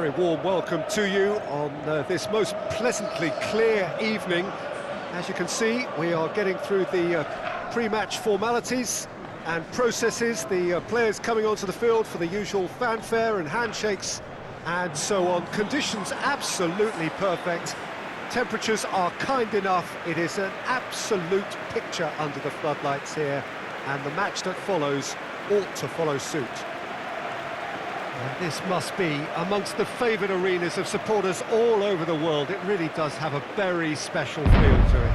very warm welcome to you on this most pleasantly clear evening. As you can see, we are getting through the pre-match formalities and processes, the players coming onto the field for the usual fanfare and handshakes and so on. Conditions absolutely perfect. Temperatures are kind enough. It is an absolute picture under the floodlights here, and the match that follows ought to follow suit. And this must be amongst the favoured arenas of supporters all over the world. It really does have a very special feel to it.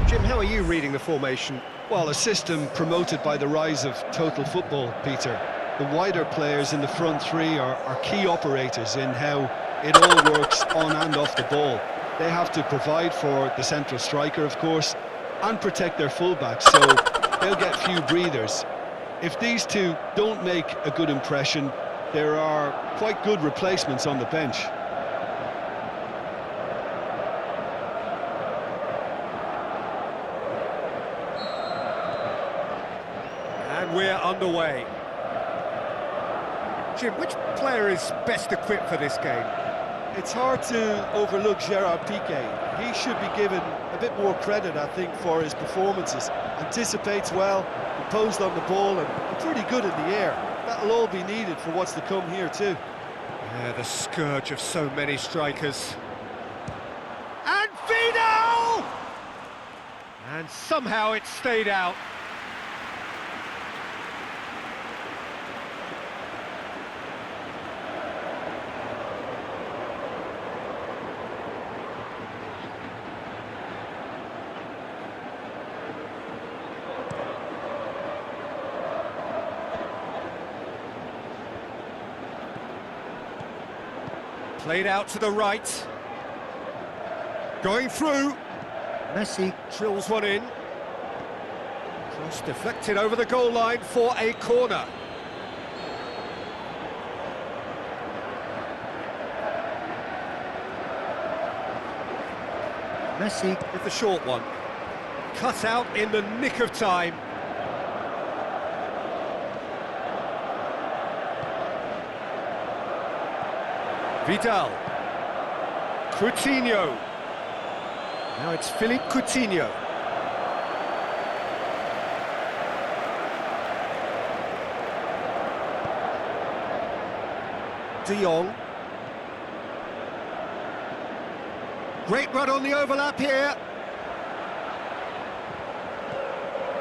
Jim, how are you reading the formation? Well, a system promoted by the rise of total football, Peter. The wider players in the front three are key operators in how it all works on and off the ball. They have to provide for the central striker, of course, and protect their fullbacks, so they'll get few breathers. If these two don't make a good impression, there are quite good replacements on the bench. And we're underway. Jim, which player is best equipped for this game? It's hard to overlook Gerard Piqué. He should be given a bit more credit, I think, for his performances. Anticipates well, composed on the ball, and pretty good in the air. That'll all be needed for what's to come here too. Yeah, the scourge of so many strikers. And Vidal! And somehow it stayed out. Played out to the right. Going through. Messi drills one in. Cross deflected over the goal line for a corner. Messi with the short one. Cut out in the nick of time. Vidal, Coutinho, now it's Philippe Coutinho. De Jong. Great run on the overlap here.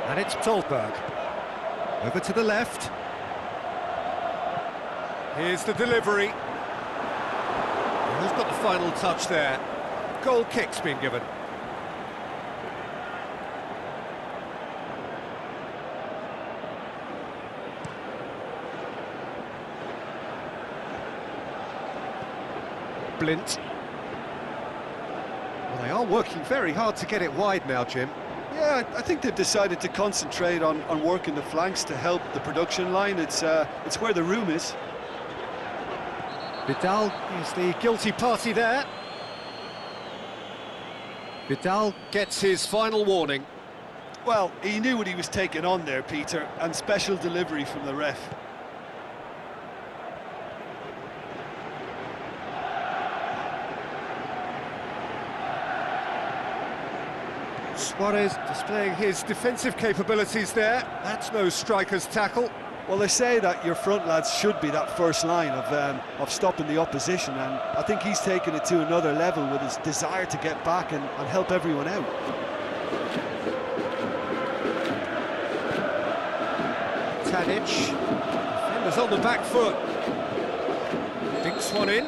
And it's Tolberg. Over to the left. Here's the delivery. Who's got the final touch there? Goal kick's been given. Blint. Well, they are working very hard to get it wide now, Jim. Yeah, I think they've decided to concentrate on working the flanks to help the production line. It's where the room is. Vidal is the guilty party there. Vidal gets his final warning. Well, he knew what he was taking on there, Peter, and special delivery from the ref. Suarez displaying his defensive capabilities there. That's no striker's tackle. Well, they say that your front lads should be that first line of stopping the opposition, and I think he's taken it to another level with his desire to get back and help everyone out. Tadic, defenders on the back foot. Dinks one in.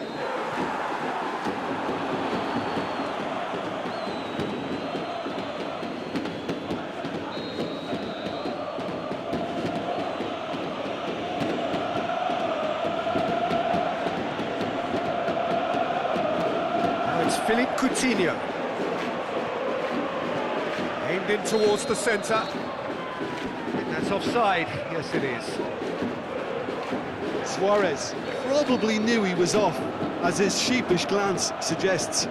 Philippe Coutinho. Aimed in towards the centre. And that's offside. Yes, it is. Suarez probably knew he was off, as his sheepish glance suggests.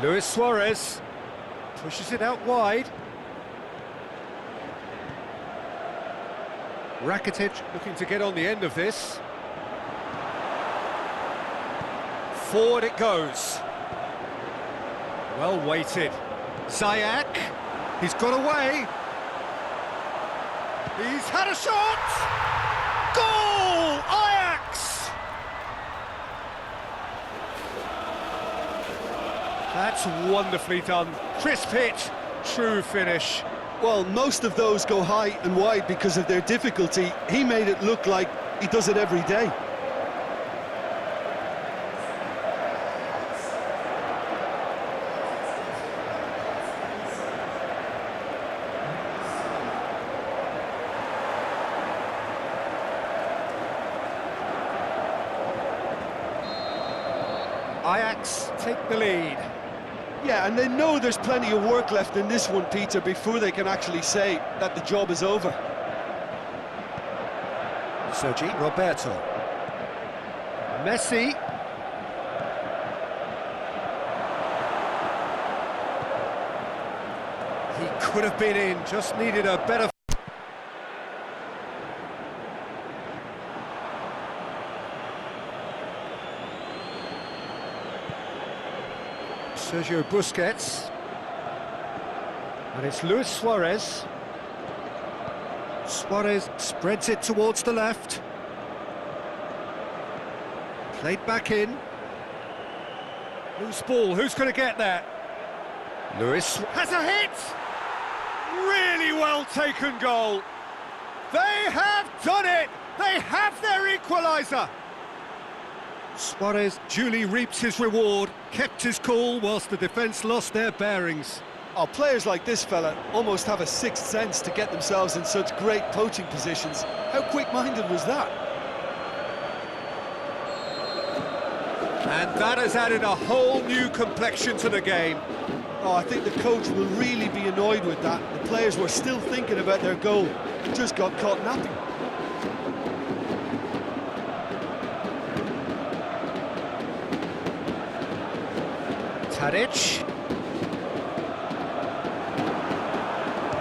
Luis Suarez. Pushes it out wide. Rakitic looking to get on the end of this. Forward it goes. Well weighted. Ziyech, he's got away. He's had a shot! Goal! Ajax! That's wonderfully done. Crisp hit, true finish. Well, most of those go high and wide because of their difficulty. He made it look like he does it every day. Ajax take the lead. Yeah, and they know there's plenty of work left in this one, Peter, before they can actually say that the job is over. Sergi Roberto. Messi. He could have been in, just needed a better... Sergio Busquets, and it's Luis Suarez. Suarez spreads it towards the left. Played back in. Loose ball, who's going to get that? Luis has a hit! Really well taken goal. They have done it! They have their equaliser! Suarez duly reaps his reward, kept his cool whilst the defence lost their bearings. Oh, players like this fella almost have a sixth sense to get themselves in such great poaching positions. How quick-minded was that? And that has added a whole new complexion to the game. Oh, I think the coach will really be annoyed with that. The players were still thinking about their goal, just got caught napping. Tadic.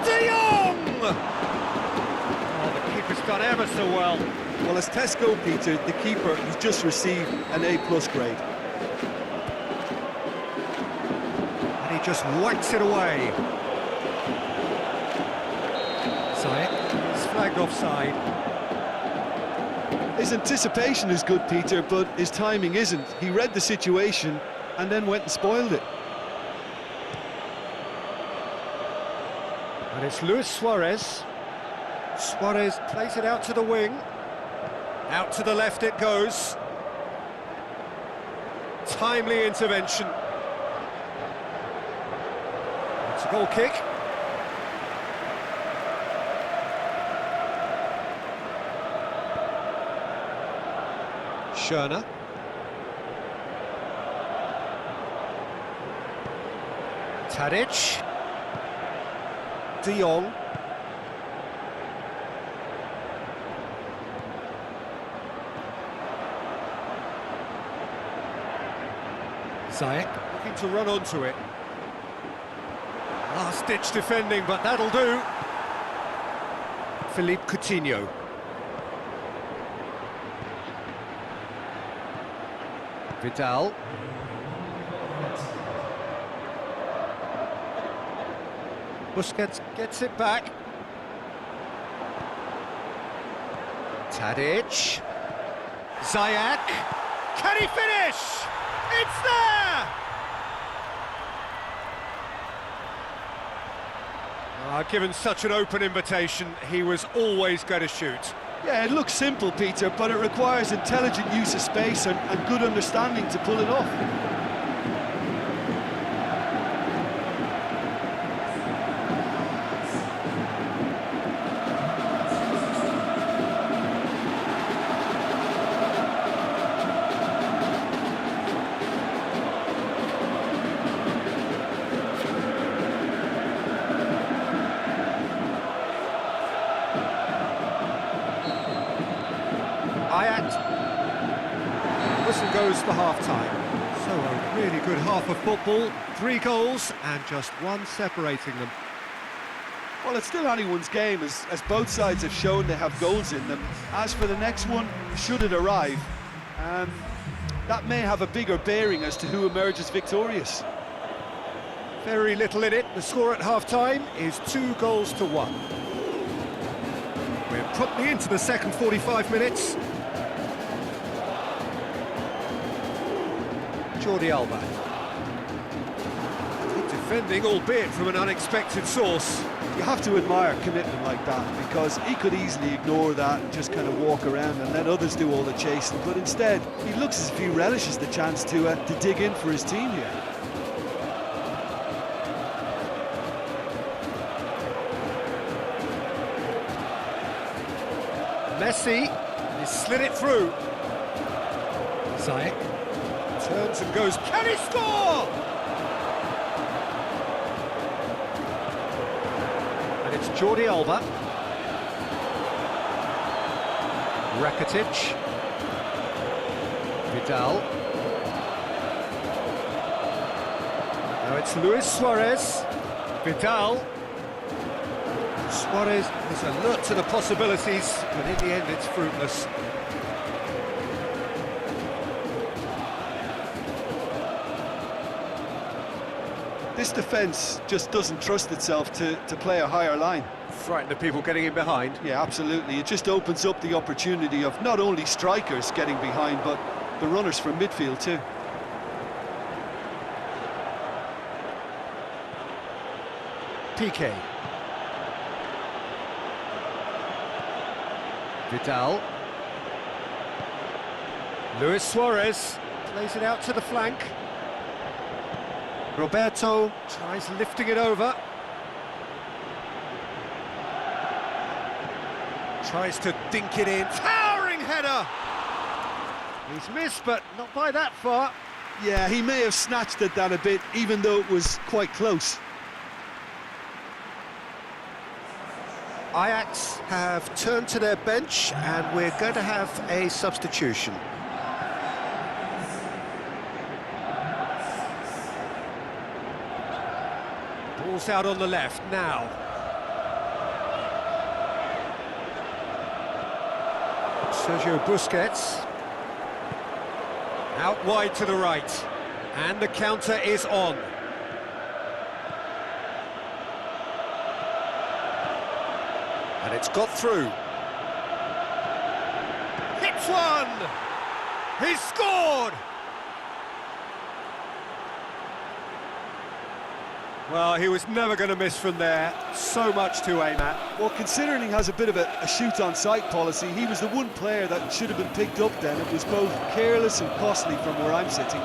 De Jong! Oh, the keeper's done ever so well. Well, as Tesco, Peter, the keeper has just received an A+ grade. And he just whacks it away. Ziyech is flagged offside. His anticipation is good, Peter, but his timing isn't. He read the situation and then went and spoiled it. And it's Luis Suarez. Suarez plays it out to the wing. Out to the left it goes. Timely intervention. It's a goal kick. Schöne. Tadic. De Jong. Ziyech looking to run onto it. Last-ditch defending, but that'll do. Philippe Coutinho. Vidal. Busquets gets it back. Tadic. Ziyech. Can he finish? It's there! Given such an open invitation, he was always going to shoot. Yeah, it looks simple, Peter, but it requires intelligent use of space and good understanding to pull it off. Ajax. Whistle goes for half-time. So a really good half of football. 3 goals and just 1 separating them. Well, it's still anyone's game, as both sides have shown they have goals in them. As for the next one, should it arrive, that may have a bigger bearing as to who emerges victorious. Very little in it. The score at half-time is 2 goals to 1. We're promptly into the second 45 minutes. Jordi Alba. Good defending, albeit from an unexpected source. You have to admire commitment like that, because he could easily ignore that and just kind of walk around and let others do all the chasing, but instead he looks as if he relishes the chance to dig in for his team here. Messi, he slid it through. Ziyech turns and goes, can he score? And it's Jordi Alba. Rakitic. Vidal. Now it's Luis Suarez. Vidal. Suarez is alert to the possibilities, but in the end it's fruitless. This defence just doesn't trust itself to play a higher line. Frighten the people getting in behind. Yeah, absolutely. It just opens up the opportunity of not only strikers getting behind, but the runners from midfield too. Piqué. Vidal. Luis Suarez plays it out to the flank. Roberto tries lifting it over. Tries to dink it in. Towering header! He's missed, but not by that far. Yeah, he may have snatched at that a bit, even though it was quite close. Ajax have turned to their bench, and we're going to have a substitution. Ball's out on the left now. Sergio Busquets. Out wide to the right. And the counter is on. And it's got through. Hits one! He's scored! Well, he was never going to miss from there. So much to aim at. Well, considering he has a bit of a shoot-on-sight policy, he was the one player that should have been picked up then. It was both careless and costly from where I'm sitting.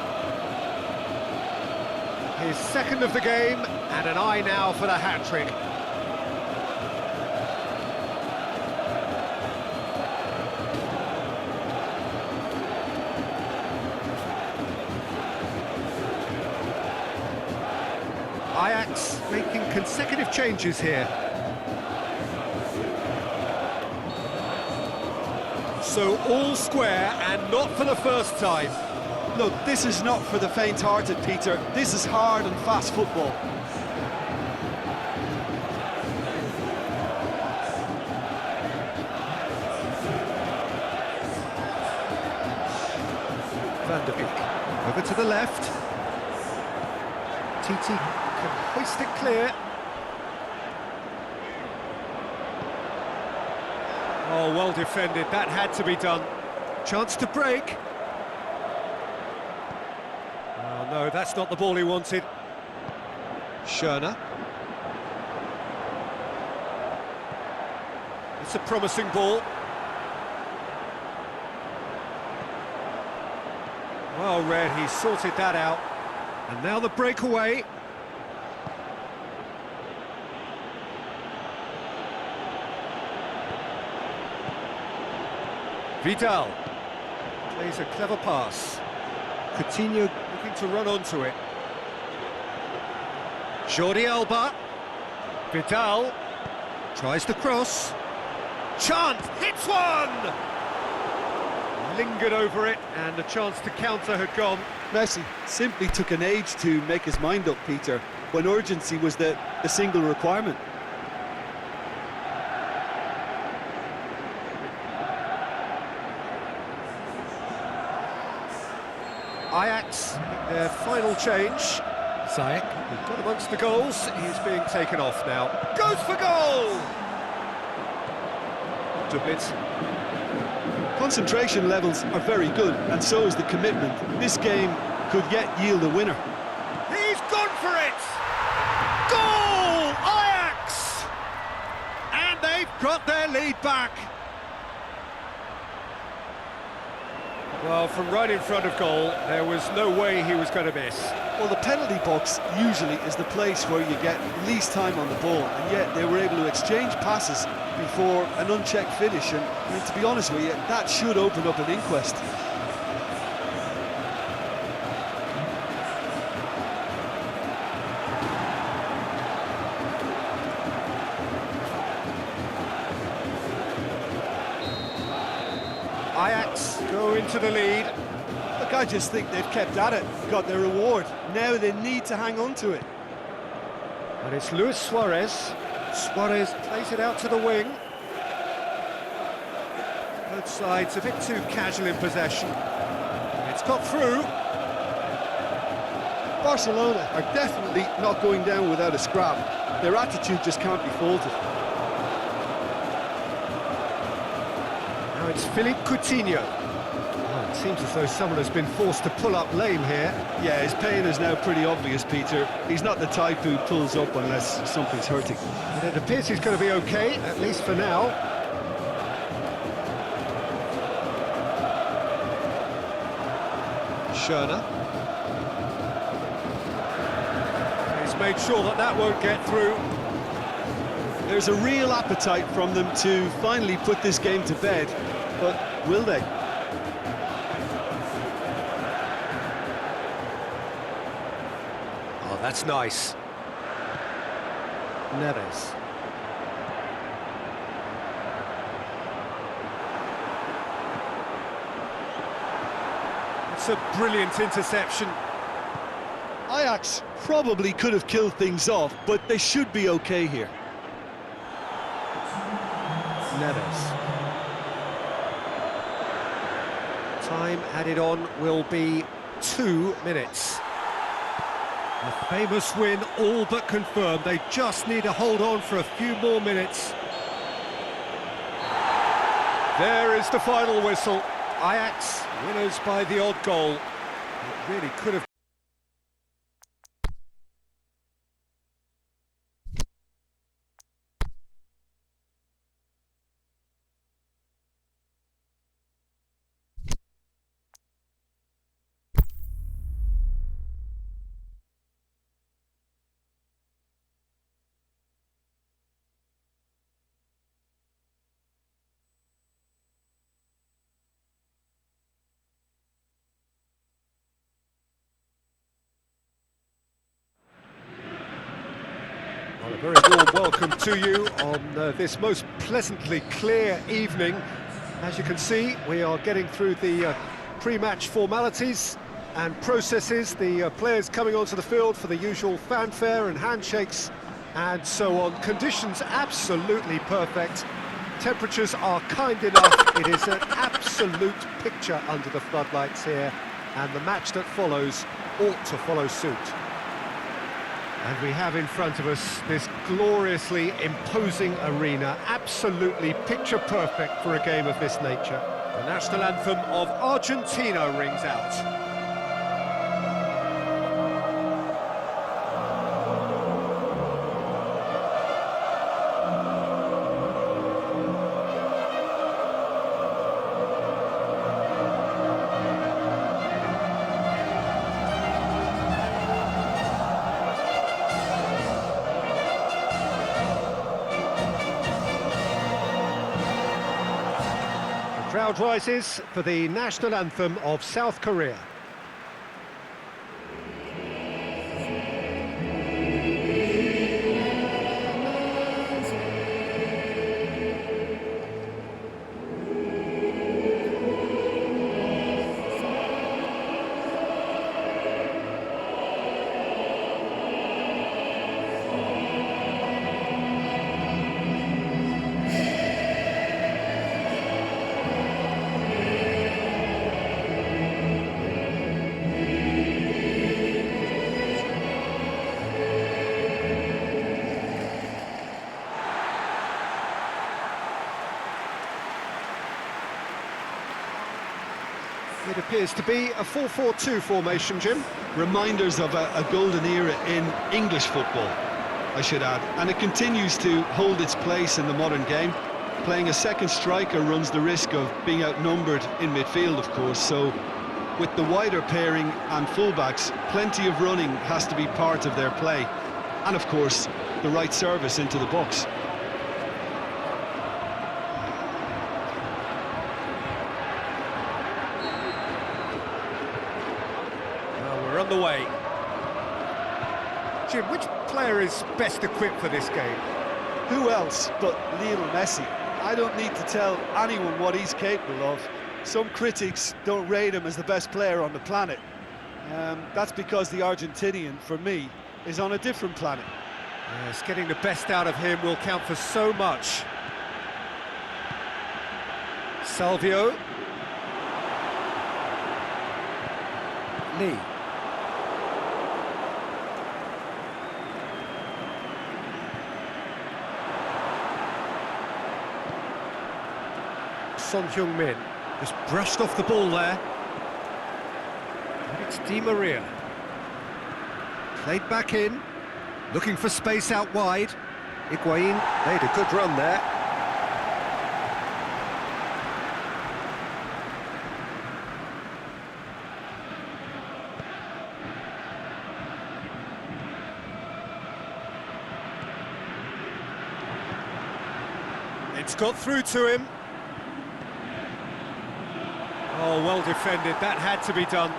His second of the game, and an eye now for the hat-trick. Ajax making consecutive changes here. So all square, and not for the first time. Look, this is not for the faint-hearted, Peter. This is hard and fast football. Van der Beek over to the left. Titi can hoist it clear. Oh, well defended. That had to be done. Chance to break. Oh, no, that's not the ball he wanted. Schöner. It's a promising ball. Well read, he sorted that out. And now the breakaway. Vidal plays a clever pass. Coutinho looking to run onto it. Jordi Alba. Vidal tries to cross. Chance, hits one! lingered over it, and the chance to counter had gone. Messi simply took an age to make his mind up, Peter, when urgency was the single requirement. Ajax, their final change. Ziyech, who got amongst the goals, he's being taken off now. Goes for goal! Joonnim. Concentration levels are very good, and so is the commitment. This game could yet yield a winner. He's gone for it! Goal! Ajax! And they've got their lead back. Well, from right in front of goal, there was no way he was going to miss. Well, the penalty box usually is the place where you get least time on the ball, and yet they were able to exchange passes before an unchecked finish, and I mean, to be honest with you, that should open up an inquest. Ajax go into the lead. Look, I just think they've kept at it, got their reward. Now they need to hang on to it. And it's Luis Suarez. Suarez plays it out to the wing. Both sides a bit too casual in possession. It's got through. Barcelona are definitely not going down without a scrap. Their attitude just can't be faulted. Now it's Philippe Coutinho. Oh, it seems as though someone has been forced to pull up lame here. Yeah, his pain is now pretty obvious, Peter. He's not the type who pulls up unless something's hurting. But it appears he's going to be okay, at least for now. Schöne. He's made sure that that won't get through. There's a real appetite from them to finally put this game to bed, but will they? Oh, that's nice. Neves. It's a brilliant interception. Ajax probably could have killed things off, but they should be okay here. Neves. Time added on will be 2 minutes. A famous win all but confirmed. They just need to hold on for a few more minutes. There is the final whistle. Ajax winners by the odd goal. It really could have. Well, a very warm welcome to you on this most pleasantly clear evening. As you can see, we are getting through the pre-match formalities and processes, the players coming onto the field for the usual fanfare and handshakes and so on. Conditions absolutely perfect. Temperatures are kind enough. It is an absolute picture under the floodlights here, and the match that follows ought to follow suit. And we have in front of us this gloriously imposing arena, absolutely picture perfect for a game of this nature. The national anthem of Argentina rings out. Crowd rises for the national anthem of South Korea. It appears to be a 4-4-2 formation, Jim. Reminders of a golden era in English football, I should add. And it continues to hold its place in the modern game. Playing a second striker runs the risk of being outnumbered in midfield, of course, so with the wider pairing and fullbacks, plenty of running has to be part of their play. And of course, the right service into the box. Well, we're on the way. Jim, which player is best equipped for this game? Who else but Lionel Messi? I don't need to tell anyone what he's capable of. Some critics don't rate him as the best player on the planet. That's because the Argentinian, for me, is on a different planet. Yes, getting the best out of him will count for so much. Salvio. Lee. Son Heung-min just brushed off the ball there. And it's Di Maria. Played back in, looking for space out wide. Higuain made a good run there. It's got through to him. Oh, well defended, that had to be done.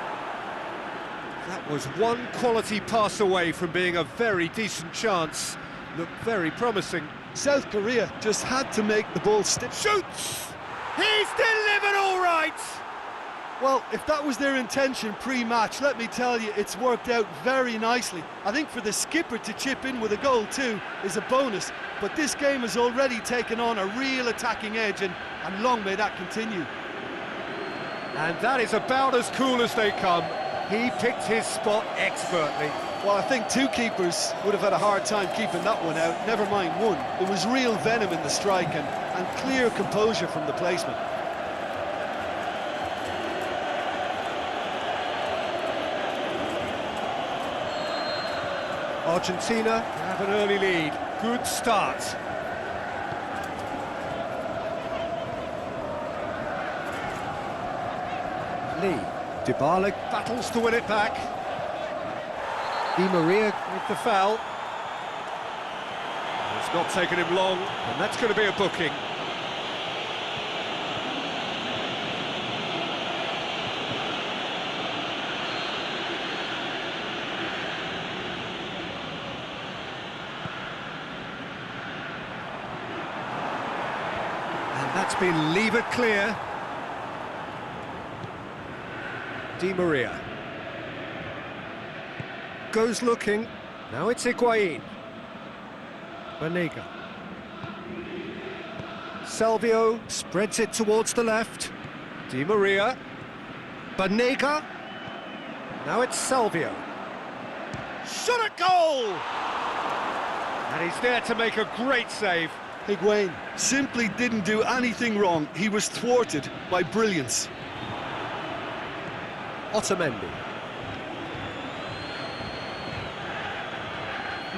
That was one quality pass away from being a very decent chance. Looked very promising. South Korea just had to make the ball stick. Shoots! He's delivered all right! Well, if that was their intention pre-match, let me tell you, it's worked out very nicely. I think for the skipper to chip in with a goal too is a bonus, but this game has already taken on a real attacking edge, and long may that continue. And that is about as cool as they come. He picked his spot expertly. Well, I think two keepers would have had a hard time keeping that one out, never mind one. There was real venom in the strike and clear composure from the placement. Argentina have an early lead. Good start. Lee. Dybala battles to win it back. Di Maria with the foul. It's not taken him long, and that's going to be a booking. And that's been levered clear. Di Maria goes looking. Now it's Higuain. Banega. Salvio spreads it towards the left. Di Maria. Banega. Now it's Salvio. Shot at goal! And he's there to make a great save. Higuain simply didn't do anything wrong. He was thwarted by brilliance. Otamendi.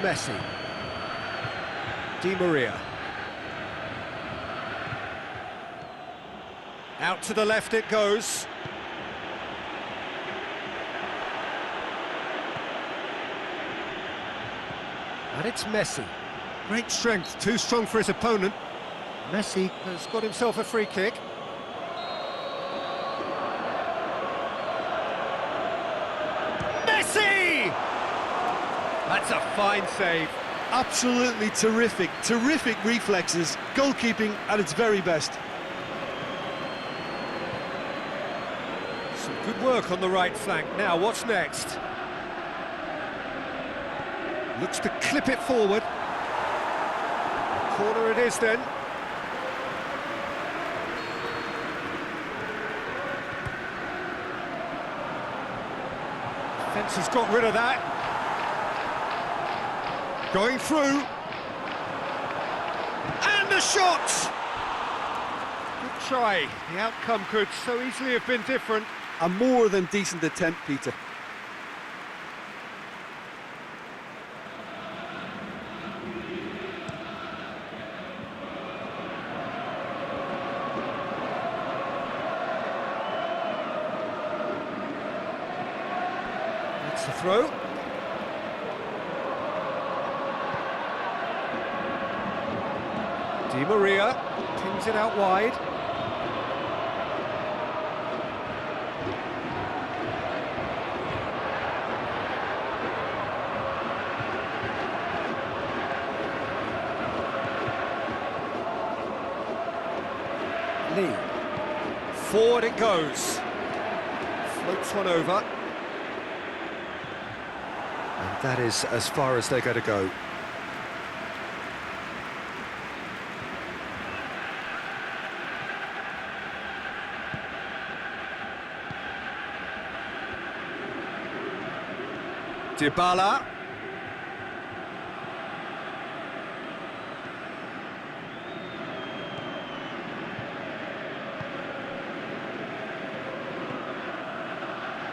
Messi. Di Maria. Out to the left it goes. And it's Messi. Great strength, too strong for his opponent. Messi has got himself a free kick. That's a fine save. Absolutely terrific, terrific reflexes, goalkeeping at its very best. Some good work on the right flank. Now, what's next? Looks to clip it forward. Corner it is then. Defence has got rid of that. Going through. And the shot! Good try. The outcome could so easily have been different. A more than decent attempt, Peter. That's the throw. Di Maria pings it out wide. Lee. Forward it goes. Floats one over. And that is as far as they're going to go. Dybala.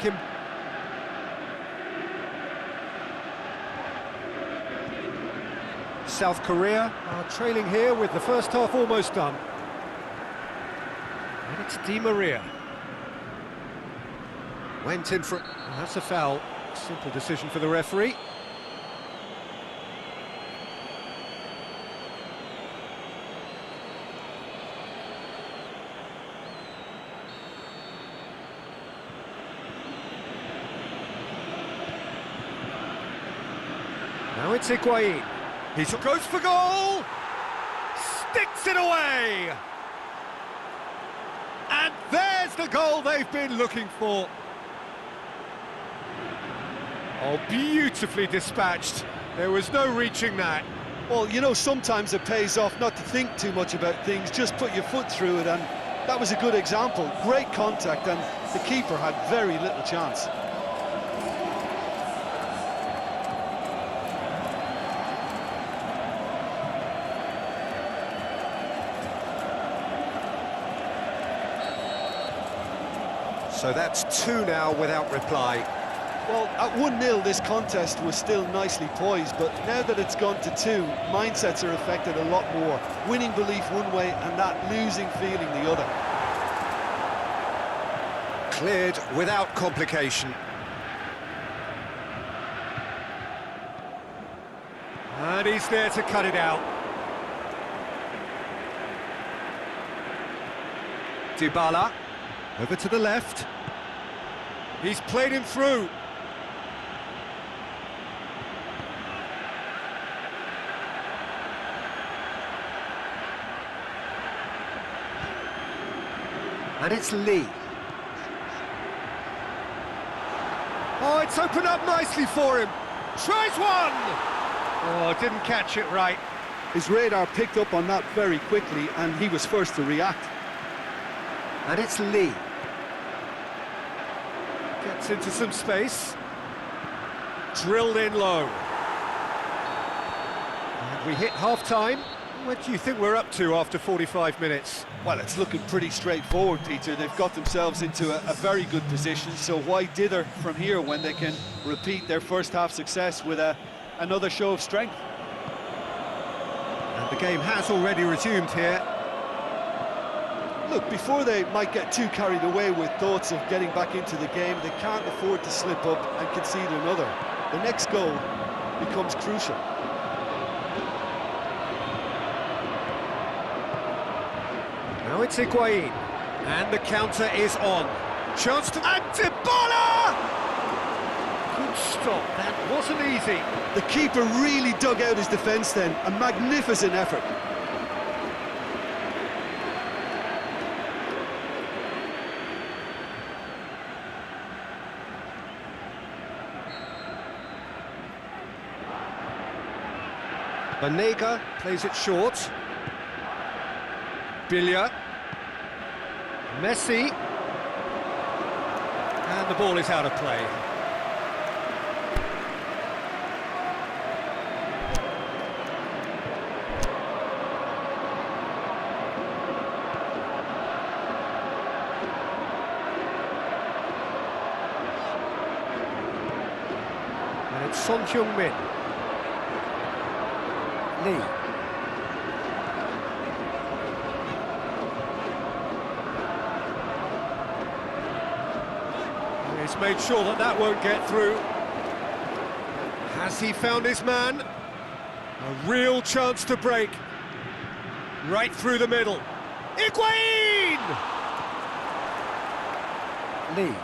Kim. South Korea are trailing here with the first half almost done. And it's Di Maria. Went in for... Oh, that's a foul. Simple decision for the referee. Now it's Higuain. He goes for goal! Sticks it away! And there's the goal they've been looking for. Oh, beautifully dispatched. There was no reaching that. Well, you know, sometimes it pays off not to think too much about things, just put your foot through it, and that was a good example. Great contact, and the keeper had very little chance. So that's 2 now without reply. Well, at 1-0 this contest was still nicely poised, but now that it's gone to 2, mindsets are affected a lot more. Winning belief one way and that losing feeling the other. Cleared without complication. And he's there to cut it out. Dybala, over to the left. He's played him through. And it's Lee. Oh, it's opened up nicely for him. Tries one! Oh, didn't catch it right. His radar picked up on that very quickly, and he was first to react. And it's Lee. Gets into some space. Drilled in low. And we hit half-time. What do you think we're up to after 45 minutes? Well, it's looking pretty straightforward, Peter. They've got themselves into a very good position, so why dither from here when they can repeat their first half success with another show of strength? And the game has already resumed here. Look, before they might get too carried away with thoughts of getting back into the game, they can't afford to slip up and concede another. The next goal becomes crucial. Now it's Higuain, and the counter is on. Chance to... And Dybala! Good stop, that wasn't easy. The keeper really dug out his defence then, a magnificent effort. Banega plays it short. Billia. Messi. And the ball is out of play. towards Son Heung-min. Lee. He's made sure that that won't get through. Has he found his man? A real chance to break. Right through the middle. Higuain! Lee.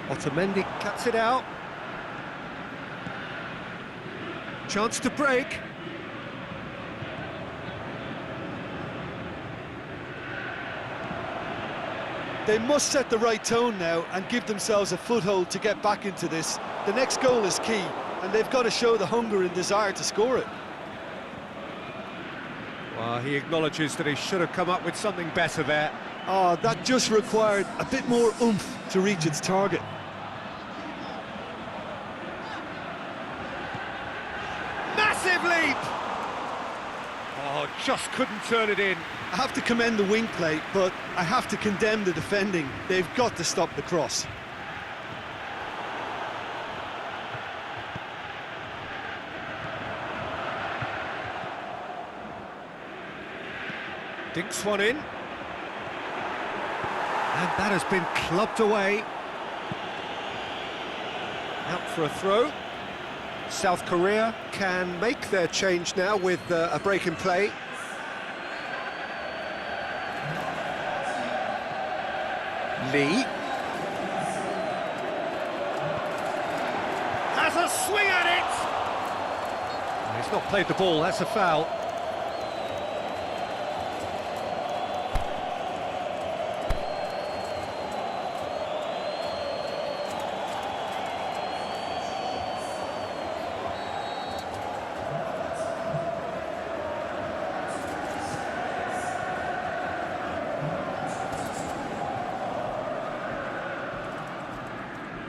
Otamendi cuts it out. Chance to break. They must set the right tone now and give themselves a foothold to get back into this. The next goal is key, and they've got to show the hunger and desire to score it. Well, he acknowledges that he should have come up with something better there. Oh, that just required a bit more oomph to reach its target. Massive leap! Oh, just couldn't turn it in. I have to commend the wing play, but I have to condemn the defending. They've got to stop the cross. Dinks one in. And that has been clubbed away. Out for a throw. South Korea can make their change now with a break in play. Lee. Has a swing at it! He's not played the ball, that's a foul.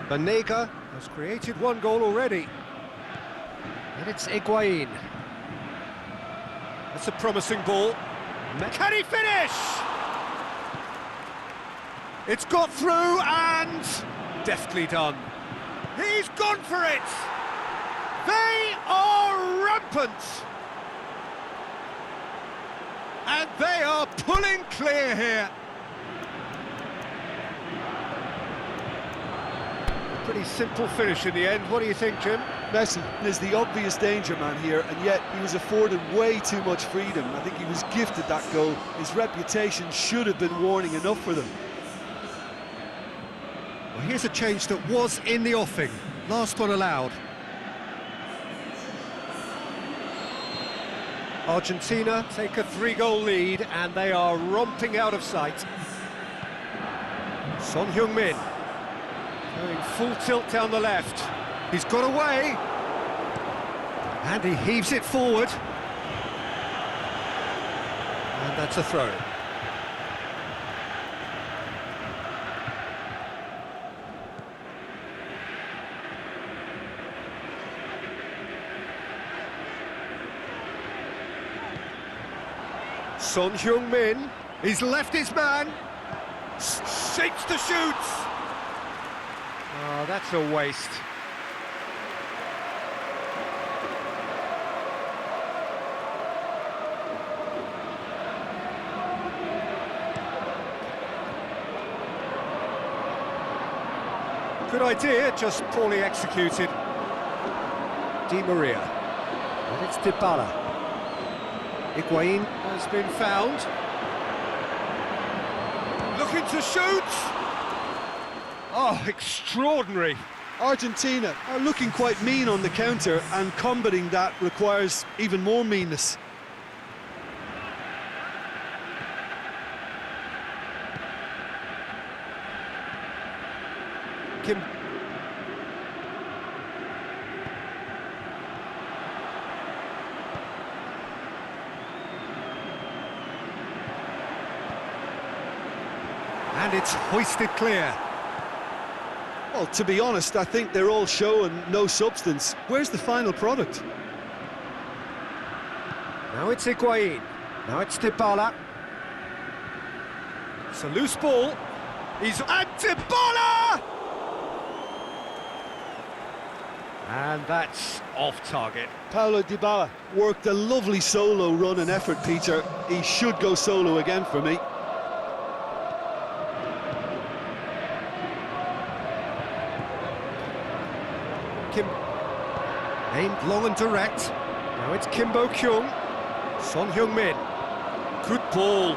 Banega has created one goal already. And it's Higuain. That's a promising ball. Can he finish? It's got through and deftly done. He's gone for it. They are rampant. And they are pulling clear here. Pretty simple finish in the end. What do you think, Jim? Messi is the obvious danger man here, and yet he was afforded way too much freedom. I think he was gifted that goal. His reputation should have been warning enough for them. Well, here's a change that was in the offing. Last one allowed. Argentina take a 3-goal lead, and they are romping out of sight. Son Heung-min. Going full tilt down the left. He's got away. And he heaves it forward. And that's a throw. Son Heung-min. He's left his man. Shakes to shoot. Oh, that's a waste. Good idea, just poorly executed. Di Maria. And it's Dybala. Higuain has been found. Looking to shoot. Oh, extraordinary. Argentina are looking quite mean on the counter, and combating that requires even more meanness. Kim. And it's hoisted clear. Well, to be honest, I think they're all show and no substance. Where's the final product? Now it's Higuain. Now it's Dybala. It's a loose ball. And Dybala! And that's off target. Paulo Dybala worked a lovely solo run and effort, Peter. He should go solo again for me. Kim aimed long and direct. Now it's Kimbo Kyung. Son Heung-min. Good ball.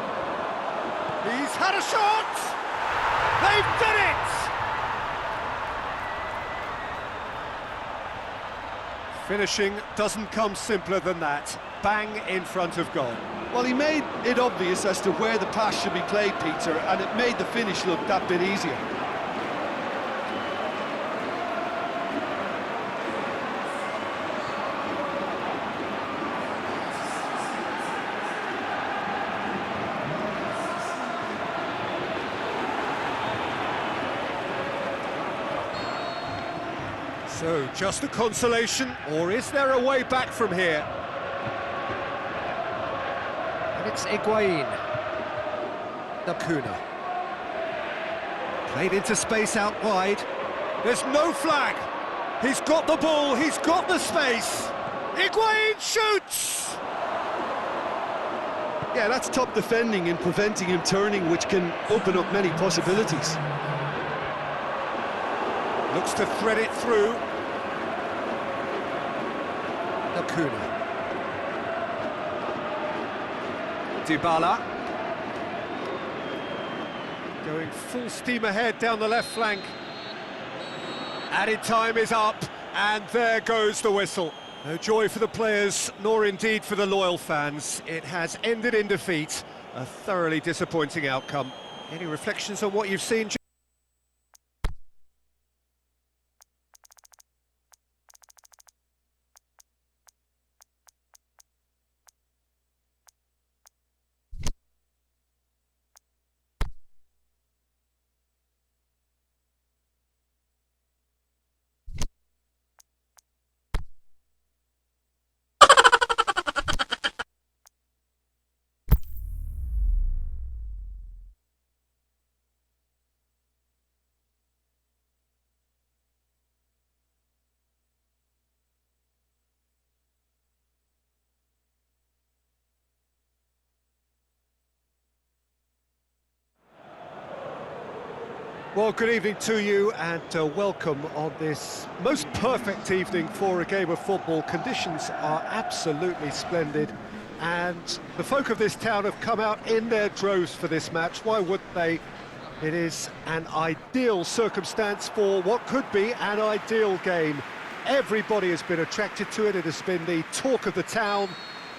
He's had a shot! They've done it! Finishing doesn't come simpler than that. Bang in front of goal. Well, he made it obvious as to where the pass should be played, Peter, and it made the finish look that bit easier. So, just a consolation, or is there a way back from here? And it's Higuain. Nakuna. Played into space out wide. There's no flag. He's got the ball, he's got the space. Higuain shoots! Yeah, that's top defending and preventing him turning, which can open up many possibilities. Looks to thread it through. Nakuna. Dybala. Going full steam ahead down the left flank. Added time is up, and there goes the whistle. No joy for the players, nor indeed for the loyal fans. It has ended in defeat. A thoroughly disappointing outcome. Any reflections on what you've seen? Well, good evening to you, and welcome on this most perfect evening for a game of football. Conditions are absolutely splendid, and the folk of this town have come out in their droves for this match. Why wouldn't they? It is an ideal circumstance for what could be an ideal game. Everybody has been attracted to it. It has been the talk of the town,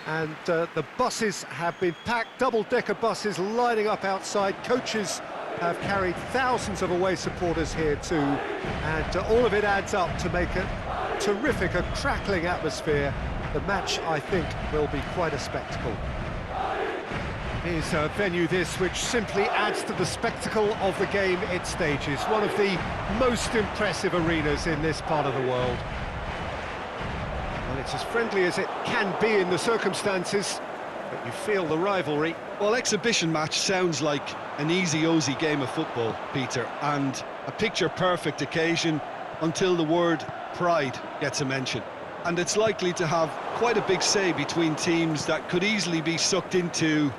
and the buses have been packed, double-decker buses lining up outside. Coaches have carried thousands of away supporters here too, and all of it adds up to make a terrific, a crackling atmosphere. The match, I think, will be quite a spectacle. It is a venue this which simply adds to the spectacle of the game it stages. One of the most impressive arenas in this part of the world. And it's as friendly as it can be in the circumstances, but you feel the rivalry. Well, exhibition match sounds like an easy-ozy game of football, Peter, and a picture-perfect occasion until the word pride gets a mention. And it's likely to have quite a big say between teams that could easily be sucked into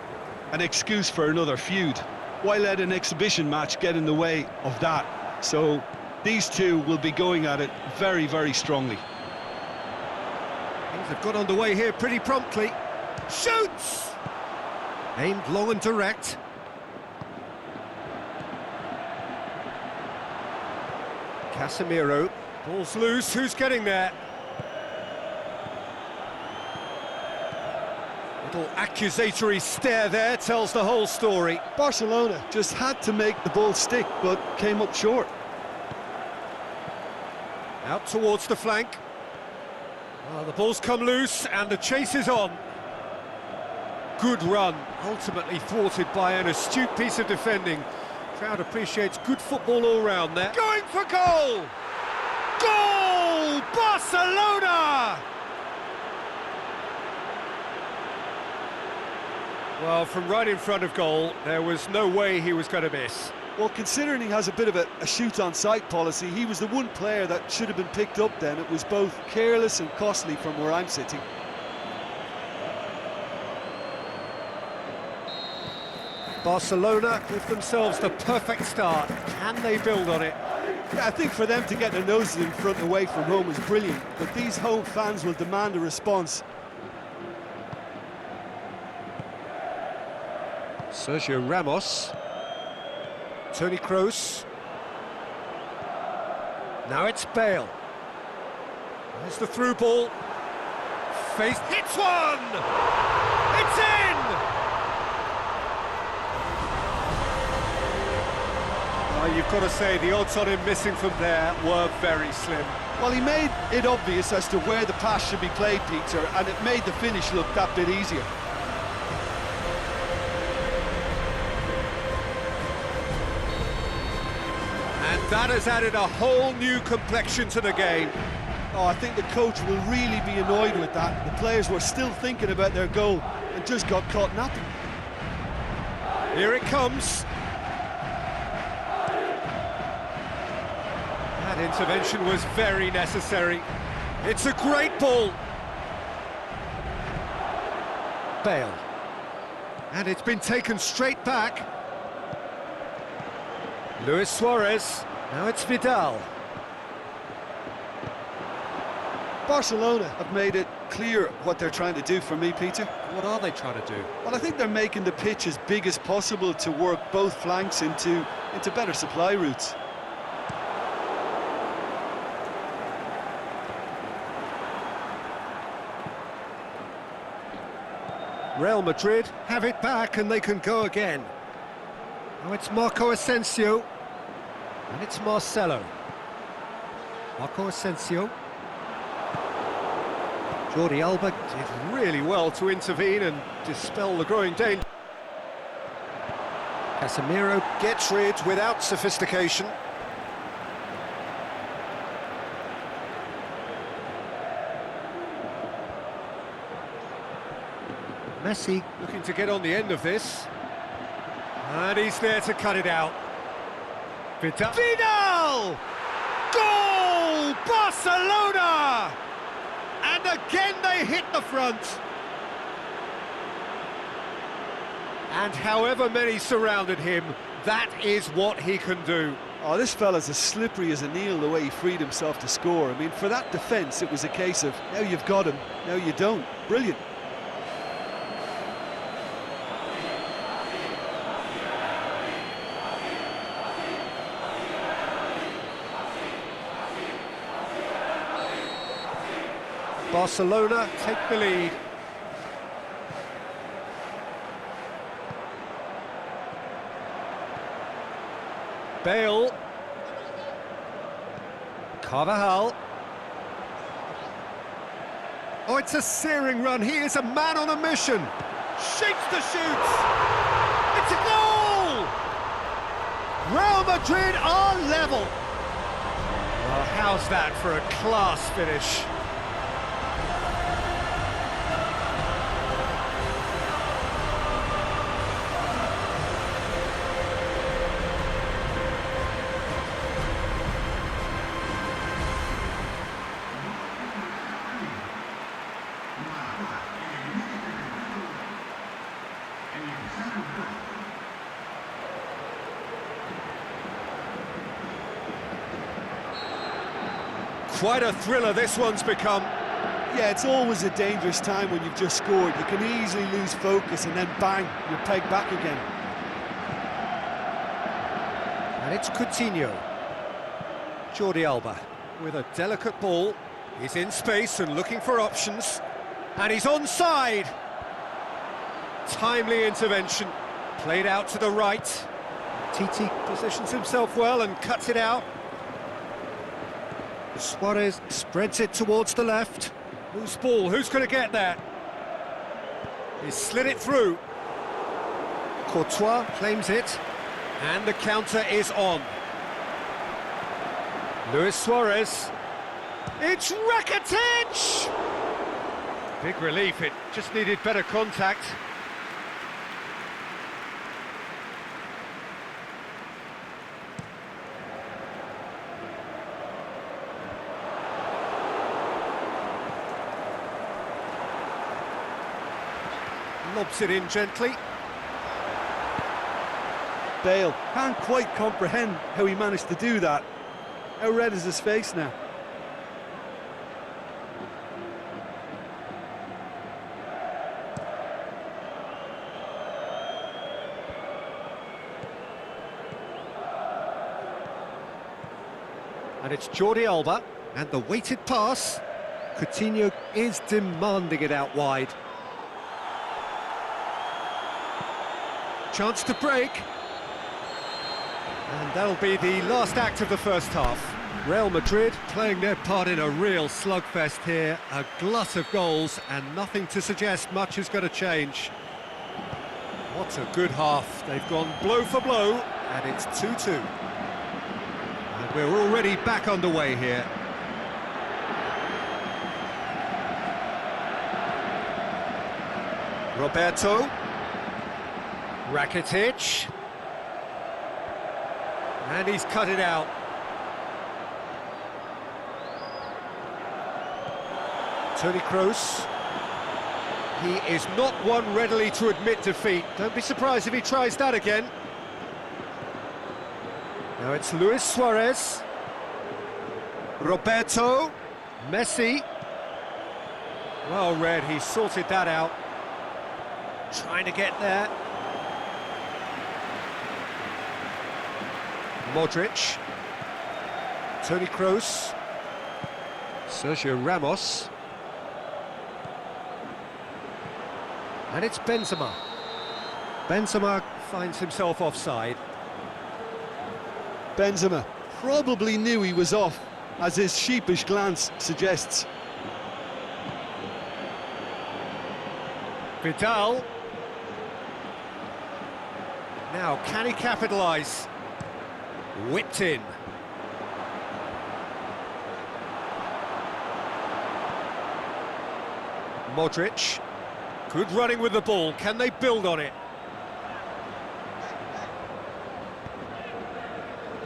an excuse for another feud. Why let an exhibition match get in the way of that? So these two will be going at it very, very strongly. Things have got underway here pretty promptly. Shoots! Aimed long and direct. Casemiro. Ball's loose, who's getting there? Little accusatory stare there tells the whole story. Barcelona just had to make the ball stick, but came up short. Out towards the flank. Well, the ball's come loose and the chase is on. Good run, ultimately thwarted by an astute piece of defending. Crowd appreciates good football all round there. Going for goal! Goal! Barcelona! Well, from right in front of goal, there was no way he was going to miss. Well, considering he has a bit of a shoot-on-sight policy, he was the one player that should have been picked up then. It was both careless and costly from where I'm sitting. Barcelona give themselves the perfect start. Can they build on it? Yeah, I think for them to get their noses in front away from home is brilliant, but these home fans will demand a response. Sergio Ramos. Toni Kroos. Now it's Bale. There's the through ball. Face hits one! It's in! Well, you've got to say the odds on him missing from there were very slim. Well, he made it obvious as to where the pass should be played, Peter, and it made the finish look that bit easier. And that has added a whole new complexion to the game. Oh, I think the coach will really be annoyed with that. The players were still thinking about their goal and just got caught napping. Here it comes. That intervention was very necessary. It's a great ball. Bale. And it's been taken straight back. Luis Suarez. Now it's Vidal. Barcelona have made it clear what they're trying to do for me, Peter. What are they trying to do? Well, I think they're making the pitch as big as possible to work both flanks into better supply routes. Real Madrid have it back and they can go again. Now it's Marco Asensio. And it's Marcelo. Marco Asensio. Jordi Alba did really well to intervene and dispel the growing danger. Casemiro gets rid without sophistication. Messi looking to get on the end of this. And he's there to cut it out. Vidal! Vidal! Goal! Barcelona! And again they hit the front. And however many surrounded him, that is what he can do. Oh, this fella's as slippery as an eel the way he freed himself to score. I mean, for that defence, it was a case of, now you've got him, now you don't. Brilliant. Barcelona take the lead. Bale. Carvajal. Oh, it's a searing run. He is a man on a mission. Shakes the shoots. It's a goal! Real Madrid are level. Well, how's that for a class finish? Quite a thriller this one's become. Yeah, it's always a dangerous time when you've just scored. You can easily lose focus and then bang, you're pegged back again. And it's Coutinho. Jordi Alba with a delicate ball. He's in space and looking for options. And he's onside. Timely intervention. Played out to the right. Titi positions himself well and cuts it out. Suarez spreads it towards the left. Whose ball? Who's going to get that? He slid it through. Courtois claims it. And the counter is on. Luis Suarez. It's Rakitic! Big relief, it just needed better contact. Lobs it in gently. Bale can't quite comprehend how he managed to do that. How red is his face now? And it's Jordi Alba, and the weighted pass. Coutinho is demanding it out wide. Chance to break. And that'll be the last act of the first half. Real Madrid playing their part in a real slugfest here. A glut of goals and nothing to suggest much is going to change. What a good half. They've gone blow for blow, and it's 2-2. And we're already back underway here. Roberto. Rakitic. And he's cut it out. Toni Kroos. He is not one readily to admit defeat. Don't be surprised if he tries that again. Now it's Luis Suarez. Roberto. Messi. Well read, he sorted that out. Trying to get there. Modric. Toni Kroos. Sergio Ramos. And it's Benzema. Benzema finds himself offside. Benzema probably knew he was off, as his sheepish glance suggests. Vidal. Now, can he capitalise? Whipped in. Modric. Good running with the ball. Can they build on it?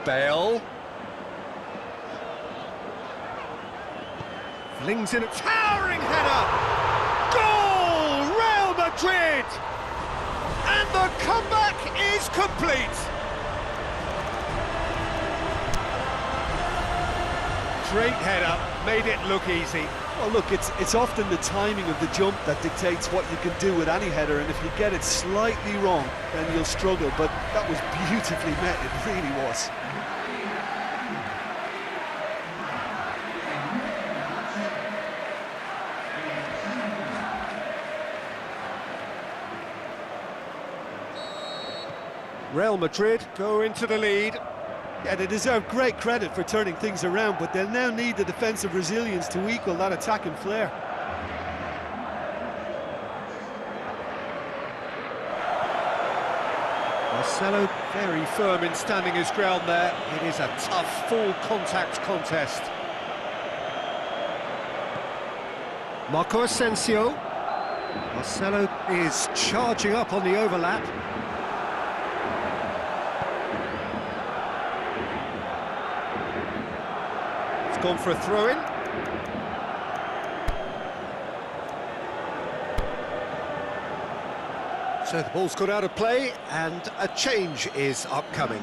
Bale. Flings in a towering header. Goal! Real Madrid! And the comeback is complete. Great header, made it look easy. Well, look, it's often the timing of the jump that dictates what you can do with any header, and if you get it slightly wrong, then you'll struggle. But that was beautifully met, it really was. Real Madrid go into the lead. Yeah, they deserve great credit for turning things around, but they'll now need the defensive resilience to equal that attacking flair. Marcelo very firm in standing his ground there. It is a tough, full contact contest. Marco Asensio. Marcelo is charging up on the overlap. Gone for a throw-in. So the ball's got out of play and a change is upcoming.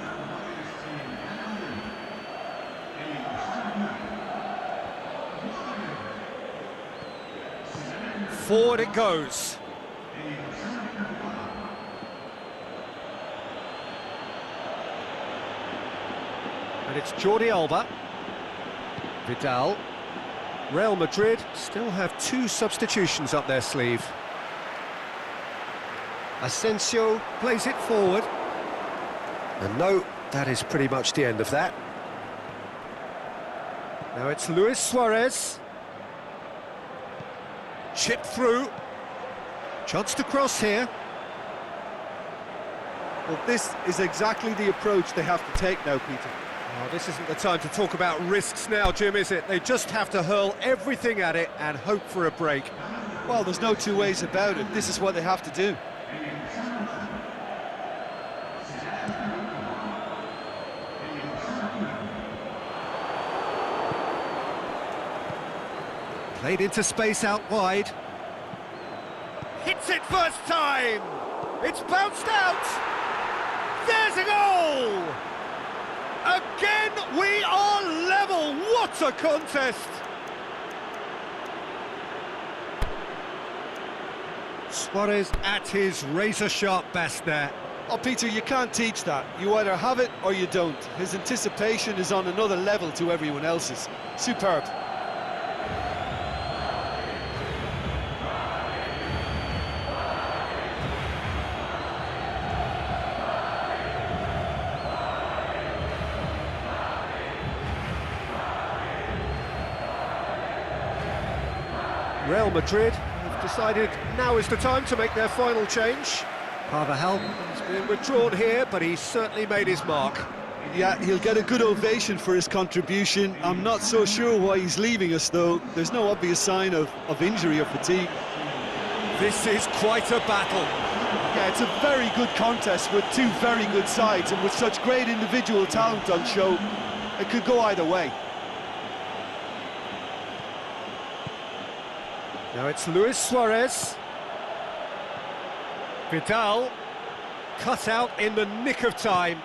Forward it goes. And it's Jordi Alba. Vidal. Real Madrid still have two substitutions up their sleeve. Asensio plays it forward. And no, that is pretty much the end of that. Now it's Luis Suarez. Chip through. Chance to cross here. Well, this is exactly the approach they have to take now, Peter. Oh, this isn't the time to talk about risks now, Jim, is it? They just have to hurl everything at it and hope for a break. Well, there's no two ways about it. This is what they have to do. Played into space out wide. hits it first time. It's bounced out. There's a goal. Again, we are level. What a contest. Suarez at his razor-sharp best there. Oh, Peter, you can't teach that. You either have it or you don't. His anticipation is on another level to everyone else's. Superb. Real Madrid have decided now is the time to make their final change. Carvajal has been withdrawn here, but he's certainly made his mark. Yeah, he'll get a good ovation for his contribution. I'm not so sure why he's leaving us, though. There's no obvious sign of injury or fatigue. This is quite a battle. Yeah, it's a very good contest with two very good sides, and with such great individual talent on show, it could go either way. Now it's Luis Suarez. Vidal, cut out in the nick of time.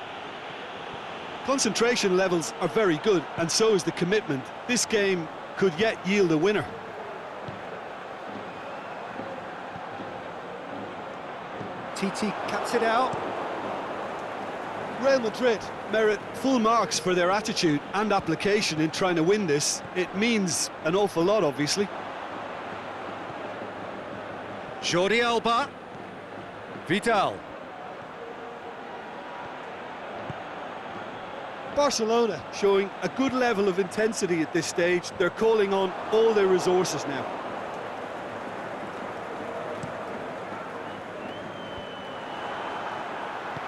Concentration levels are very good, and so is the commitment. This game could yet yield a winner. Titi cuts it out. Real Madrid merit full marks for their attitude and application in trying to win this. It means an awful lot, obviously. Jordi Alba. Vidal. Barcelona showing a good level of intensity at this stage. They're calling on all their resources now.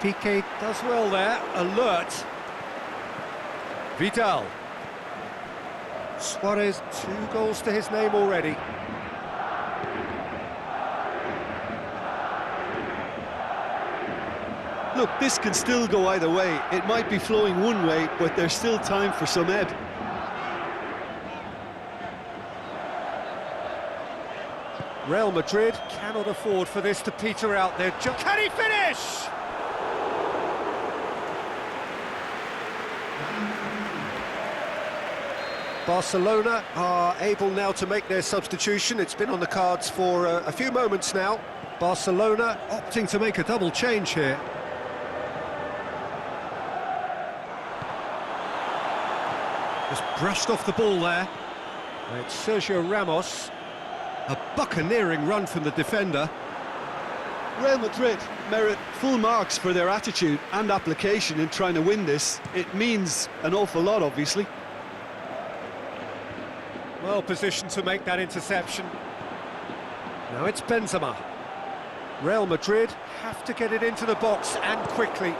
Piqué does well there, alert. Vidal. Suarez, 2 goals to his name already. Look, this can still go either way. It might be flowing one way, but there's still time for some ebb. Real Madrid cannot afford for this to peter out there. Can he finish? Barcelona are able now to make their substitution. It's been on the cards for a few moments now. Barcelona opting to make a double change here. Just brushed off the ball there. It's Sergio Ramos. A buccaneering run from the defender. Real Madrid merit full marks for their attitude and application in trying to win this. It means an awful lot, obviously. Well positioned to make that interception. Now it's Benzema. Real Madrid have to get it into the box and quickly.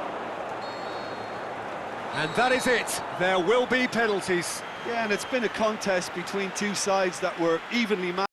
And that is it. There will be penalties. Yeah, and it's been a contest between two sides that were evenly matched.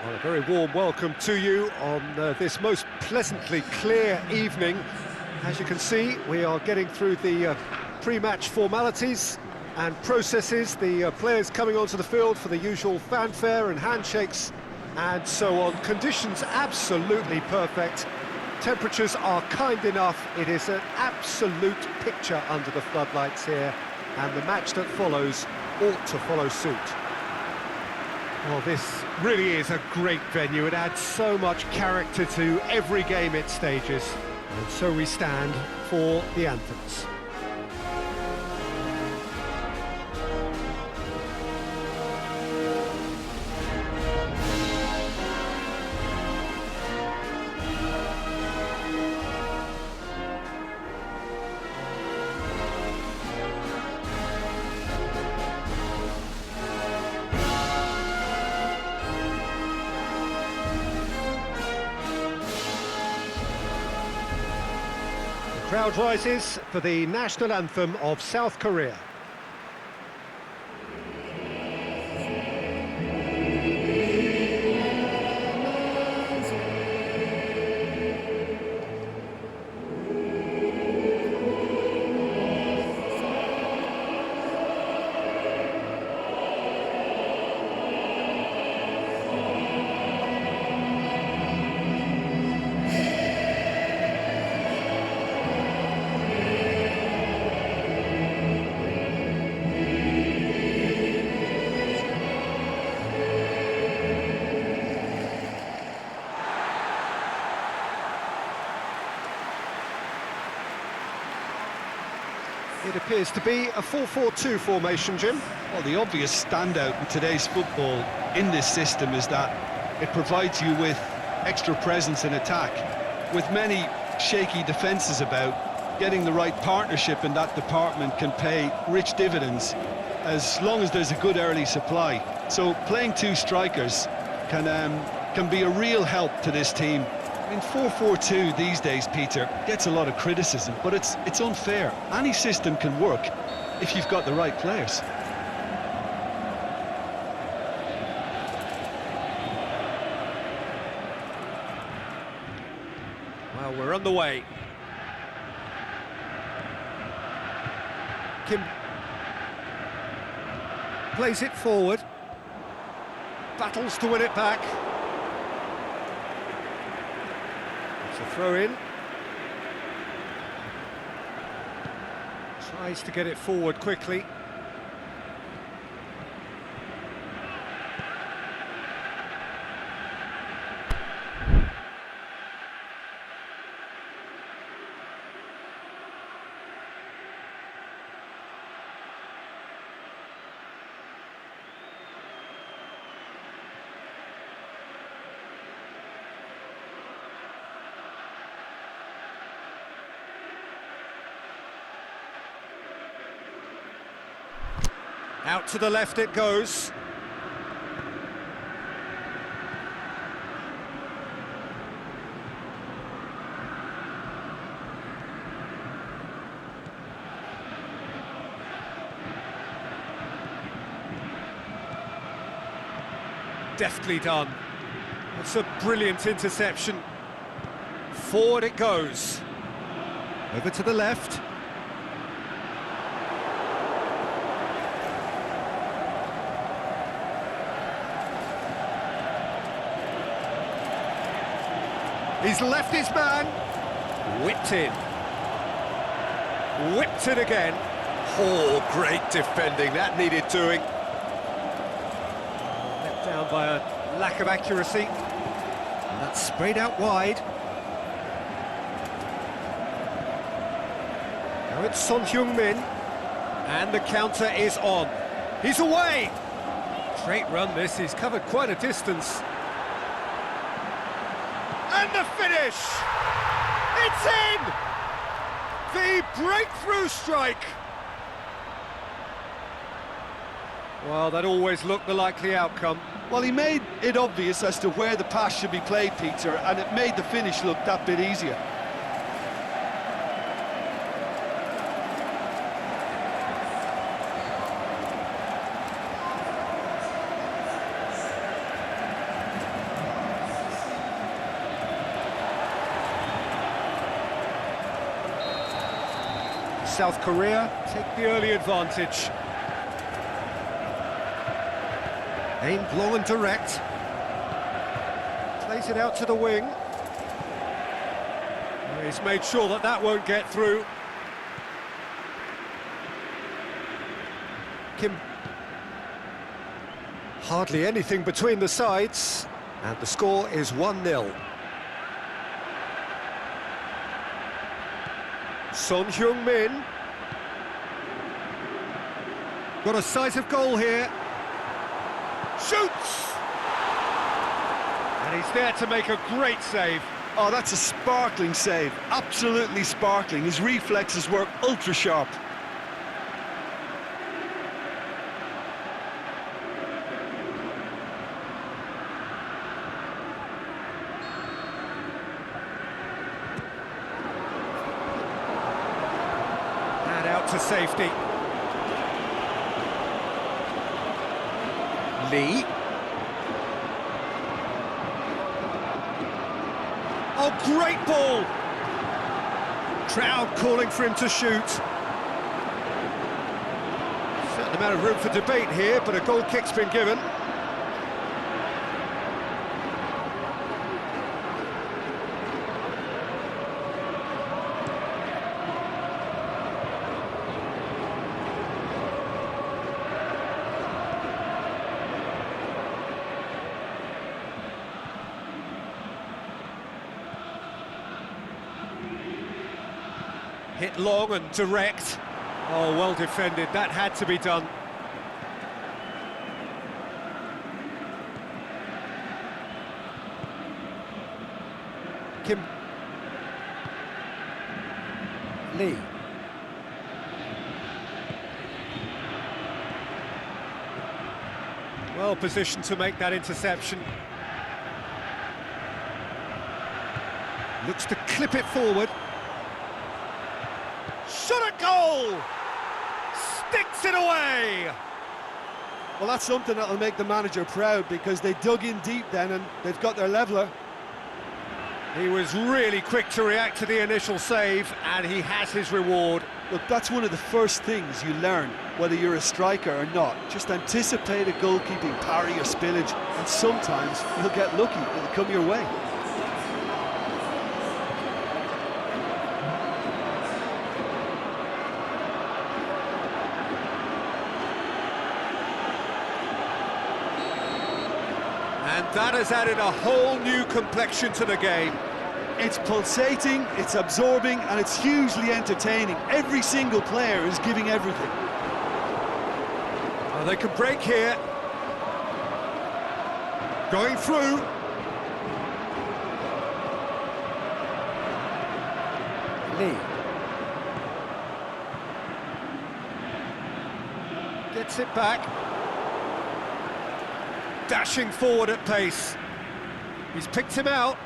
Well, a very warm welcome to you on this most pleasantly clear evening. As you can see, we are getting through the pre-match formalities, and processes, the players coming onto the field for the usual fanfare and handshakes and so on. Conditions absolutely perfect. Temperatures are kind enough. It is an absolute picture under the floodlights here, and the match that follows ought to follow suit. Well, this really is a great venue. It adds so much character to every game it stages. And so we stand for the anthems. Crowd rises for the national anthem of South Korea. It appears to be a 4-4-2 formation, Jim. Well, the obvious standout in today's football in this system is that it provides you with extra presence in attack. With many shaky defences about, getting the right partnership in that department can pay rich dividends as long as there's a good early supply. So playing two strikers can be a real help to this team. I mean, 4-4-2 these days, Peter, gets a lot of criticism, but it's unfair. Any system can work if you've got the right players. Well, we're on the way. Kim plays it forward. Battles to win it back. It's a throw in. Tries to get it forward quickly. Out to the left it goes. Deftly done. It's a brilliant interception. Forward it goes. Over to the left. He's left his man, whipped in, whipped it again. Oh, great defending, that needed doing. Let down by a lack of accuracy. And that's sprayed out wide. Now it's Son Heung-min, and the counter is on. He's away! Great run this, he's covered quite a distance. And the finish! It's in! The breakthrough strike! Well, that always looked the likely outcome. Well, he made it obvious as to where the pass should be played, Peter, and it made the finish look that bit easier. South Korea take the early advantage. Aimed long and direct. Plays it out to the wing. He's made sure that that won't get through. Kim. Hardly anything between the sides, and the score is 1-0. Son Heung-min. Got a sight of goal here. Shoots! And he's there to make a great save. Oh, that's a sparkling save. Absolutely sparkling. His reflexes were ultra sharp. And out to safety. Lee. Oh, great ball! Crowd calling for him to shoot. Certain amount of room for debate here, but a goal kick's been given. Hit long and direct. Oh, well defended. That had to be done. Kim. Lee. Well positioned to make that interception. Looks to clip it forward. Shot at goal! Sticks it away! Well, that's something that'll make the manager proud, because they dug in deep then and they've got their leveller. He was really quick to react to the initial save, and he has his reward. Look, that's one of the first things you learn, whether you're a striker or not. Just anticipate a goalkeeping parry or spillage, and sometimes you'll get lucky, it'll come your way. And that has added a whole new complexion to the game. It's pulsating, it's absorbing, and it's hugely entertaining. Every single player is giving everything. Oh, they can break here. Going through. Lee. Gets it back. Dashing forward at pace. He's picked him out.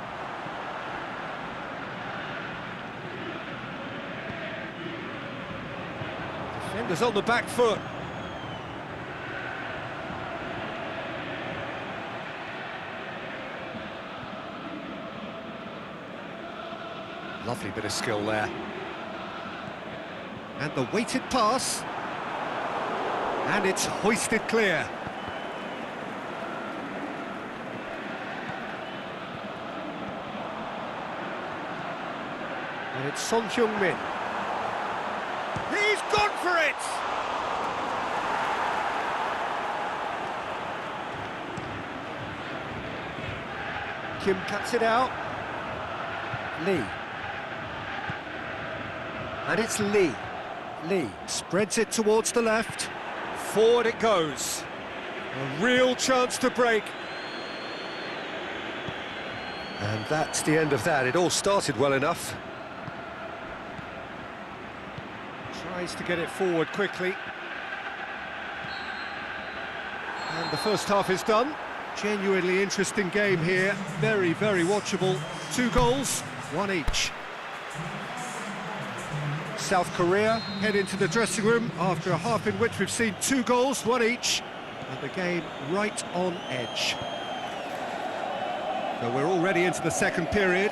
Defender's on the back foot. Lovely bit of skill there. And the weighted pass. And it's hoisted clear. And it's Son Heung-min. He's gone for it! Kim cuts it out. Lee. And it's Lee. Lee spreads it towards the left. Forward it goes. A real chance to break. And that's the end of that. It all started well enough. Tries to get it forward quickly. And the first half is done. Genuinely interesting game here. Very, very watchable. 2 goals, 1 each. South Korea head into the dressing room after a half in which we've seen 2 goals, 1 each. And the game right on edge. So we're already into the second period.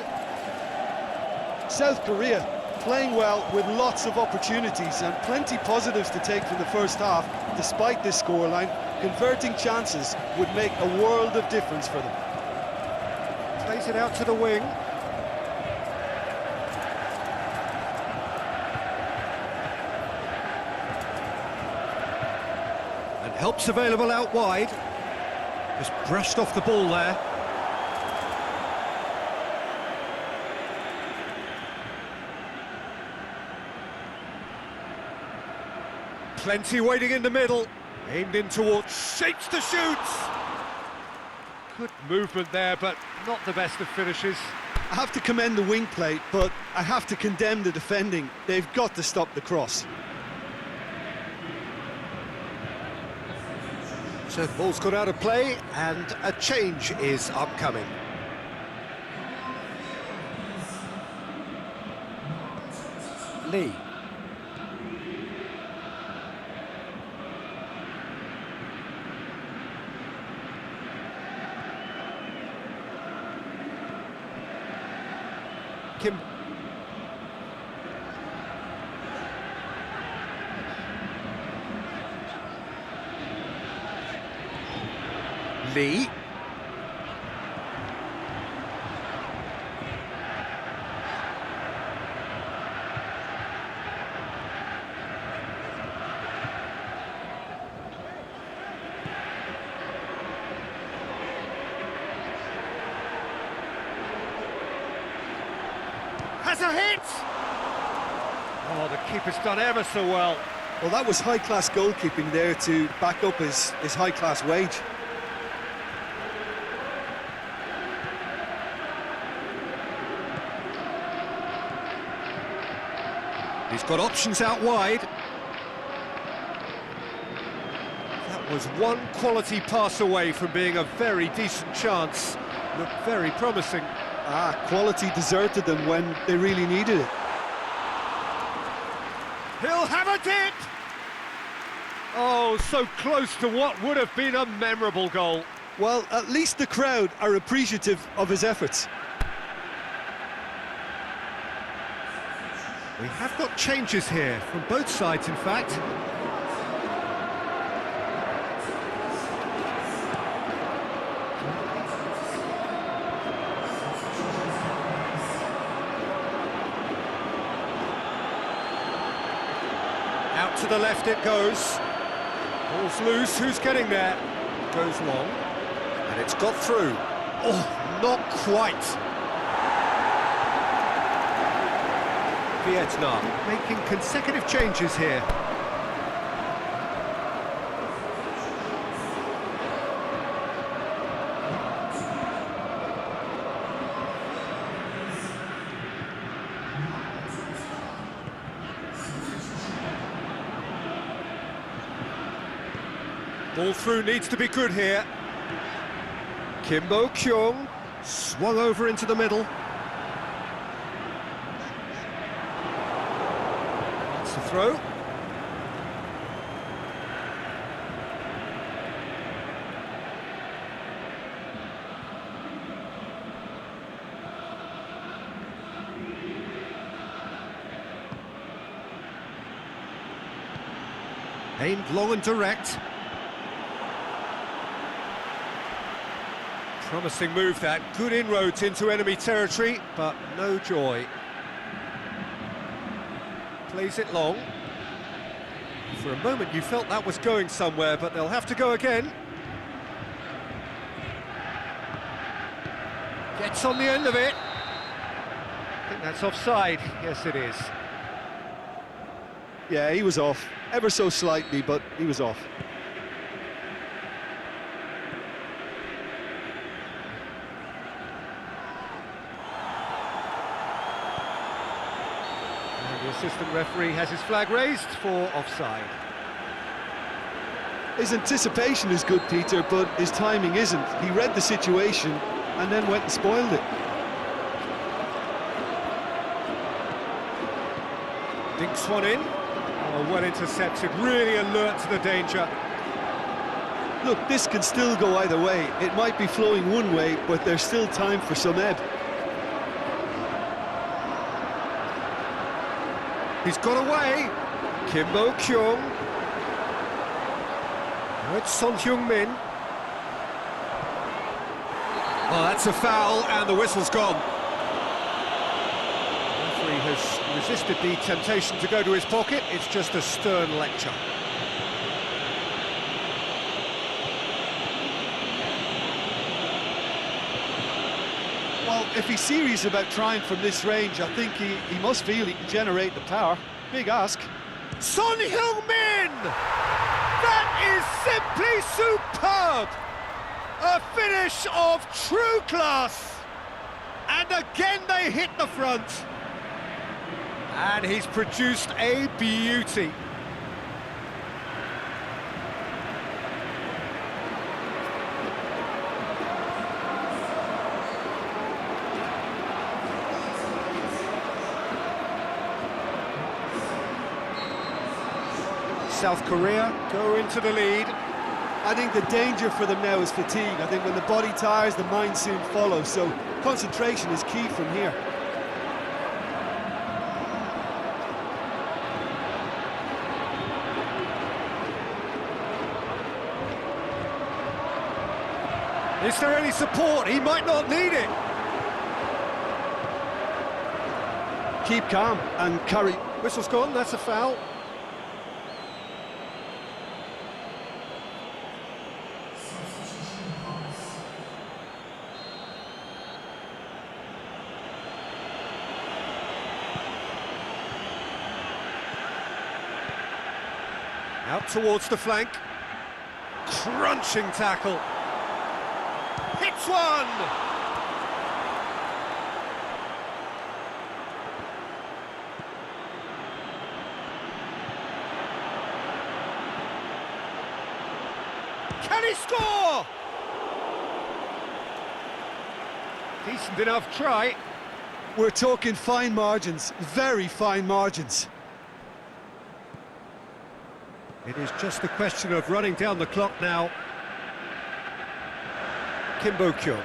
South Korea playing well with lots of opportunities and plenty positives to take from the first half, despite this scoreline, Converting chances would make a world of difference for them. Plays it out to the wing. And help's available out wide. Just brushed off the ball there. Plenty waiting in the middle. Aimed in towards, shapes to shoot! Good movement there, but not the best of finishes. I have to commend the wing play, but I have to condemn the defending. They've got to stop the cross. So the ball's got out of play, and a change is upcoming. Lee. Kim. Lee. Has a hit! Oh, the keeper's done ever so well. Well, that was high-class goalkeeping there to back up his high-class wage. He's got options out wide. That was one quality pass away from being a very decent chance. Looked very promising. Quality deserted them when they really needed it. He'll have a dip! Oh, so close to what would have been a memorable goal. Well, at least the crowd are appreciative of his efforts. We have got changes here, from both sides in fact. Out to the left it goes. Ball's loose, who's getting there? Goes long, and it's got through. Oh, not quite. Vietnam making consecutive changes here. Ball through needs to be good here. Kim-bo-kyung swung over into the middle. That's the throw. Aimed long and direct. Promising move that, good inroads into enemy territory, but no joy. Plays it long. For a moment you felt that was going somewhere, but they'll have to go again. Gets on the end of it. I think that's offside, yes it is. Yeah, he was off, ever so slightly, but he was off. The assistant referee has his flag raised for offside. His anticipation is good, Peter, but his timing isn't. He read the situation and then went and spoiled it. Dinks one in. Oh, well intercepted, really alert to the danger. Look, this can still go either way. It might be flowing one way, but there's still time for some ebb. He's got away. Kim-bo-kyung. Now it's Son Heung-min. Oh, that's a foul, and the whistle's gone. The referee has resisted the temptation to go to his pocket. It's just a stern lecture. Well, if he's serious about trying from this range, I think he must feel he can generate the power. Big ask. Son Heung-min! That is simply superb! A finish of true class! And again they hit the front. And he's produced a beauty. South Korea go into the lead. I think the danger for them now is fatigue. I think when the body tires, the mind soon follows. So concentration is key from here. Is there any support? He might not need it. Keep calm and carry. Whistle's gone, that's a foul. Out towards the flank. Crunching tackle. Hits one! Can he score? Decent enough try. We're talking fine margins, very fine margins. It is just a question of running down the clock now. Kim Bo-kyung.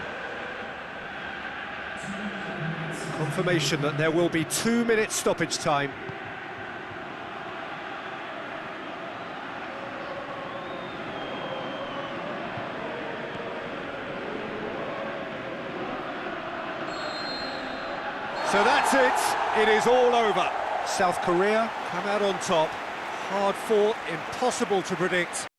Confirmation that there will be 2 minutes stoppage time. So that's it. It is all over. South Korea come out on top. Hard fought, impossible to predict.